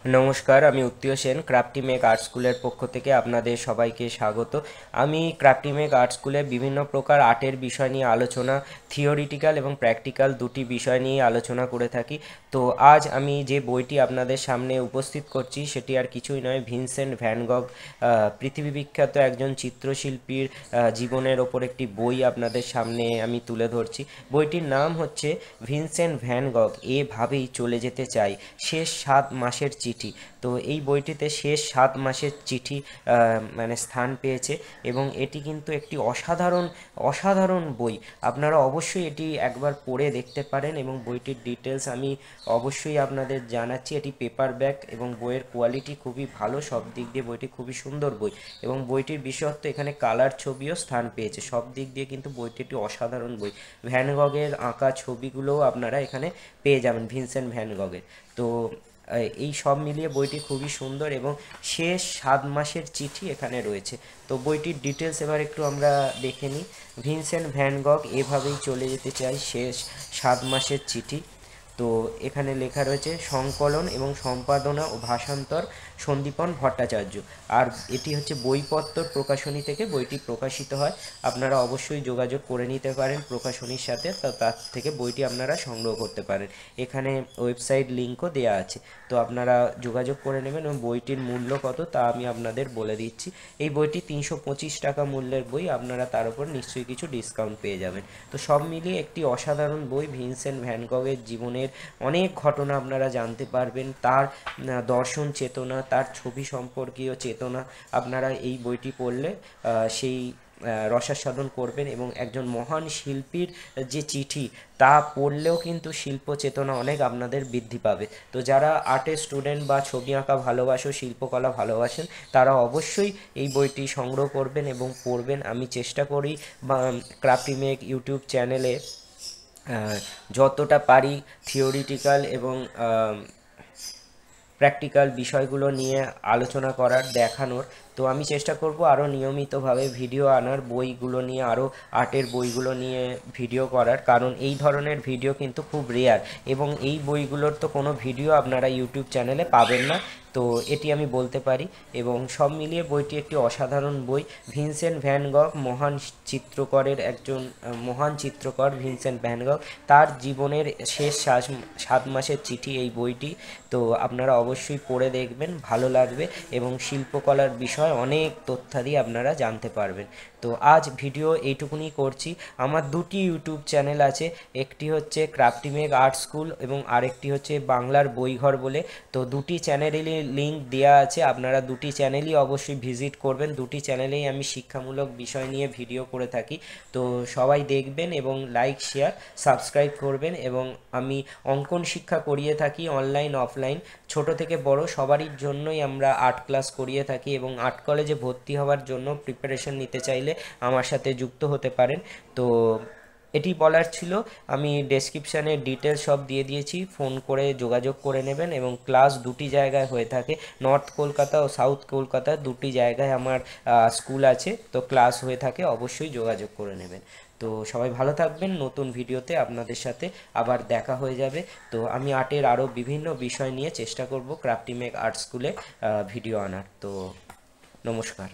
নমস্কার, আমি Uttiya Sen. Crafty make art স্কুলের পক্ষ থেকে আপনাদের সবাইকে স্বাগত। আমি ক্রাফটি মেক আর্ট স্কুলে বিভিন্ন প্রকার আর্টের বিষয় নিয়ে আলোচনা, থিওরিটিক্যাল এবং প্র্যাকটিক্যাল দুটি বিষয় নিয়ে আলোচনা করে থাকি। তো আজ আমি যে বইটি আপনাদের সামনে উপস্থিত করছি সেটি আর কিছুই নয়, ভিনসেন্ট ভ্যান গগ, পৃথিবী বিখ্যাত একজন চিত্রশিল্পীর জীবনের ওপর একটি বই আপনাদের সামনে আমি তুলে ধরছি। বইটির নাম হচ্ছে ভিনসেন্ট ভ্যান গগ এভাবেই চলে যেতে চাই, শেষ 7 মাসের চিঠি। তো এই বইটিতে শেষ 7 মাসের চিঠি মানে স্থান পেয়েছে, এবং এটি কিন্তু একটি অসাধারণ অসাধারণ বই। আপনারা অবশ্যই এটি একবার পড়ে দেখতে পারেন, এবং বইটির ডিটেলস আমি অবশ্যই আপনাদের জানাচ্ছি। এটি পেপার ব্যাক এবং বইয়ের কোয়ালিটি খুবই ভালো, সব দিক দিয়ে বইটি খুবই সুন্দর বই, এবং বইটির বিশেষত্ব এখানে কালার ছবিও স্থান পেয়েছে। সব দিক দিয়ে কিন্তু বইটি একটি অসাধারণ বই। ভ্যান গগের আঁকা ছবিগুলোও আপনারা এখানে পেয়ে যাবেন, ভিনসেন্ট ভ্যান গগের। তো এই সব মিলিয়ে বইটি খুবই সুন্দর, এবং শেষ 7 মাসের চিঠি এখানে রয়েছে। তো বইটির ডিটেলস এবার একটু আমরা দেখে নিই। ভিনসেন্ট ভ্যান গগ এভাবেই চলে যেতে চাই, শেষ 7 মাসের চিঠি। তো এখানে লেখা রয়েছে সংকলন এবং সম্পাদনা ও ভাষান্তর সন্দীপন ভট্টাচার্য। আর এটি হচ্ছে বইপত্র প্রকাশনী থেকে বইটি প্রকাশিত হয়। আপনারা অবশ্যই যোগাযোগ করে নিতে পারেন প্রকাশনীর সাথে, তার থেকে বইটি আপনারা সংগ্রহ করতে পারেন। এখানে ওয়েবসাইট লিঙ্কও দেওয়া আছে, তো আপনারা যোগাযোগ করে নেবেন। এবং বইটির মূল্য কত তা আমি আপনাদের বলে দিচ্ছি। এই বইটি 325 টাকা মূল্যের বই, আপনারা তার উপর নিশ্চয়ই কিছু ডিসকাউন্ট পেয়ে যাবেন। তো সব মিলিয়ে একটি অসাধারণ বই। ভিনসেন্ট ভ্যান গগের জীবনের অনেক ঘটনা আপনারা জানতে পারবেন, তার দর্শন চেতনা, তার ছবি সম্পর্কীয় চেতনা আপনারা এই বইটি পড়লে সেই রসাস্বাদন করবেন। এবং একজন মহান শিল্পীর যে চিঠি, তা পড়লেও কিন্তু শিল্প চেতনা অনেক আপনাদের বৃদ্ধি পাবে। তো যারা আর্টের স্টুডেন্ট বা ছবি আঁকা ভালোবাসো, শিল্পকলা ভালোবাসেন, তারা অবশ্যই এই বইটি সংগ্রহ করবেন এবং পড়বেন। আমি চেষ্টা করি বা ক্রাফটি মেক ইউটিউব চ্যানেলে যতটা পারি থিওরিটিক্যাল এবং প্র্যাকটিক্যাল বিষয়গুলো নিয়ে আলোচনা করার, দেখানোর। তো আমি চেষ্টা করব আরও নিয়মিতভাবে ভিডিও আনার, বইগুলো নিয়ে, আরও আর্টের বইগুলো নিয়ে ভিডিও করার, কারণ এই ধরনের ভিডিও কিন্তু খুব রেয়ার, এবং এই বইগুলোর তো কোনো ভিডিও আপনারা ইউটিউব চ্যানেলে পাবেন না। তো এটি আমি বলতে পারি। এবং সব মিলিয়ে বইটি একটি অসাধারণ বই। ভিনসেন্ট ভ্যান গগ মহান চিত্রকরের একজন মহান চিত্রকর ভিনসেন্ট ভ্যান গগ, তার জীবনের শেষ 7 মাসের চিঠি এই বইটি। তো আপনারা অবশ্যই পড়ে দেখবেন, ভালো লাগবে, এবং শিল্পকলার বিষয়ে অনেক তথ্যাদি আপনারা জানতে পারবেন। তো আজ ভিডিও এইটুকুনি করছি। আমার দুটি ইউটিউব চ্যানেল আছে, একটি হচ্ছে ক্রাফটি মেক আর্ট স্কুল এবং আরেকটি হচ্ছে বাংলার বইঘর বলে। তো দুটি চ্যানেলেরই লিঙ্ক দেওয়া আছে, আপনারা দুটি চ্যানেলই অবশ্যই ভিজিট করবেন। দুটি চ্যানেলেই আমি শিক্ষামূলক বিষয় নিয়ে ভিডিও করে থাকি। তো সবাই দেখবেন এবং লাইক, শেয়ার, সাবস্ক্রাইব করবেন। এবং আমি অঙ্কন শিক্ষা করিয়ে থাকি, অনলাইন অফলাইন, ছোট থেকে বড় সবারই জন্যই আমরা আর্ট ক্লাস করিয়ে থাকি। এবং আর্ট কলেজে ভর্তি হওয়ার জন্য প্রিপারেশন নিতে চাইলে আমার সাথে যুক্ত হতে পারেন। তো এটি বলার ছিল। আমি ডেসক্রিপশানে ডিটেলস সব দিয়ে দিয়েছি, ফোন করে যোগাযোগ করে নেবেন। এবং ক্লাস দুটি জায়গায় হয়ে থাকে, নর্থ কলকাতা ও সাউথ কলকাতা, দুটি জায়গায় আমার স্কুল আছে। তো ক্লাস হয়ে থাকে, অবশ্যই যোগাযোগ করে নেবেন। তো সবাই ভালো থাকবেন, নতুন ভিডিওতে আপনাদের সাথে আবার দেখা হয়ে যাবে। তো আমি আর্টের আরও বিভিন্ন বিষয় নিয়ে চেষ্টা করব ক্রাফটি মেক আর্ট স্কুলে ভিডিও আনার। তো নমস্কার।